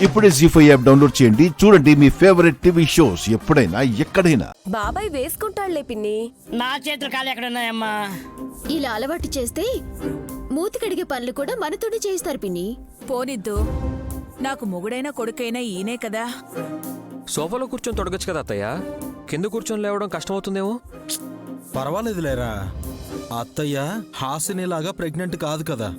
ఇప్పుడే జీ5 app download చేయండి. చూడండి మీ ఫేవరెట్ టీవీ షోస్ ఎప్పుడైనా ఎక్కడైనా. బాబాయ్ వేసుకుంటాడులే పిన్ని. నా చేతులు కాలు ఎక్కడున్నాయమ్మా? ఇలా అలవాటు చేస్తే మూతి కడిగే పనులు కూడా మనతోనే చేయిస్తారు పిన్ని. పోనిద్దు, నాకు మొగుడైనా కొడుకైనా ఈయనే కదా. సోఫాలో కూర్చొని తొడగచ్చు కదా అత్తయ్య, కింద కూర్చొని లేవడం కష్టమవుతుందేమో. పర్వాలేదులేరా, అత్తయ్య హాసినిలాగా ప్రెగ్నెంట్ కాదు కదా.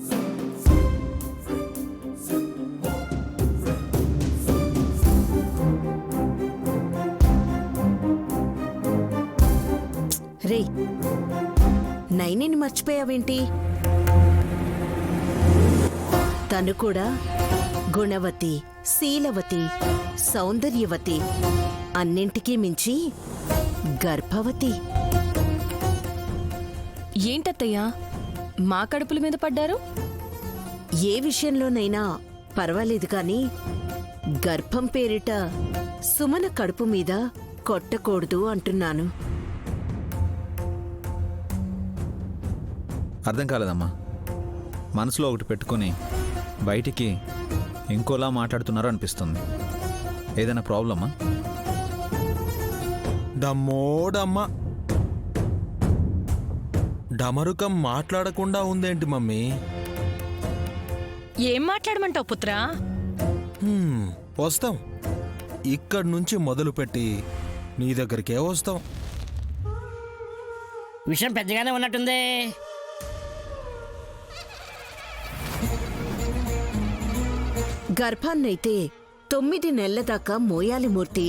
రే, నైనిని మర్చిపోయావేంటి? తను కూడా గుణవతి, శీలవతి, సౌందర్యవతి, అన్నింటికీ మించి గర్భవతి. ఏంటత్తయ్యా మా కడుపుల మీద పడ్డారు? ఏ విషయంలోనైనా పర్వాలేదు కాని గర్భం పేరిట సుమన కడుపు మీద కొట్టకూడదు అంటున్నాను. అర్థం కాలేదమ్మా. మనసులో ఒకటి పెట్టుకుని బయటికి ఇంకోలా మాట్లాడుతున్నారు అనిపిస్తుంది. ఏదైనా ప్రాబ్లమా? డమ్మోడమ్మ, డమరుకం మాట్లాడకుండా ఉందేంటి మమ్మీ? ఏం మాట్లాడమంటావు పుత్రా? వస్తాం. ఇక్కడి నుంచి మొదలుపెట్టి నీ దగ్గరికే వస్తాం. విషయం పెద్దగానే ఉన్నట్టుంది. గర్భాన్నైతే 9 నెలల దాకా మోయాలి మూర్తి.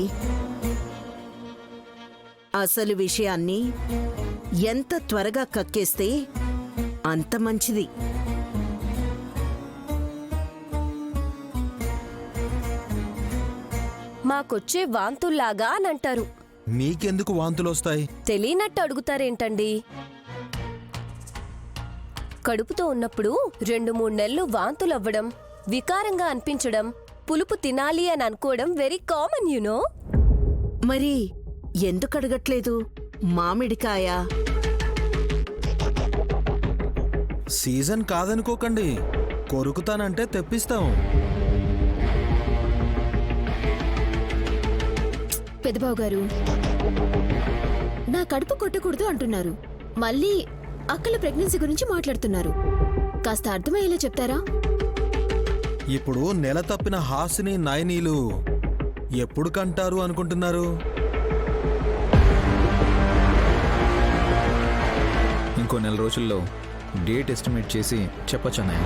అసలు విషయాన్ని ఎంత త్వరగా కక్కేస్తే అంత మంచిది. మాకొచ్చే వాంతుల్లాగా అని అంటారు. మీకెందుకు వాంతులొస్తాయి? తెలియనట్టు అడుగుతారేంటండి? కడుపుతో ఉన్నప్పుడు 2-3 నెలలు వాంతులవ్వడం, వికారంగా అనిపించడం, పులుపు తినాలి అని అనుకోవడం వెరీ కామన్ యునో. మరి ఎందుకు అడగట్లేదు? మామిడికాయ సీజన్ కాదనుకోకండి, కొరుకుతానంటే తెప్పిస్తాం. పెద్దబావు గారు, నా కడుపు కొట్టకూడదు అంటున్నారు, మళ్ళీ అక్కల ప్రెగ్నెన్సీ గురించి మాట్లాడుతున్నారు. కాస్త అర్థమయ్యేలా చెప్తారా? ఇప్పుడు నెల తప్పిన హాసిని నయనీలు ఎప్పుడు కంటారు అనుకుంటున్నారు? ఇంకో 4 రోజుల్లో డేట్ ఎస్టిమేట్ చేసి చెప్పొచ్చన్నయ్య.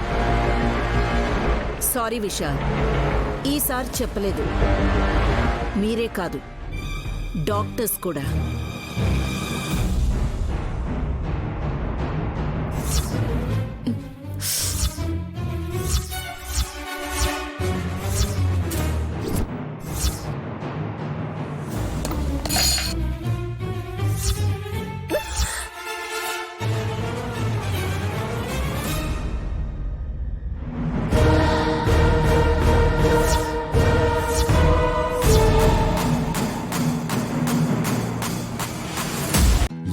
సారీ విశాల్, ఈసారి చెప్పలేదు. మీరే కాదు, డాక్టర్స్ కూడా.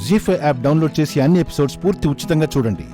జీ5 యాప్ డౌన్లోడ్ చేసి అన్ని ఎపిసోడ్స్ పూర్తి ఉచితంగా చూడండి.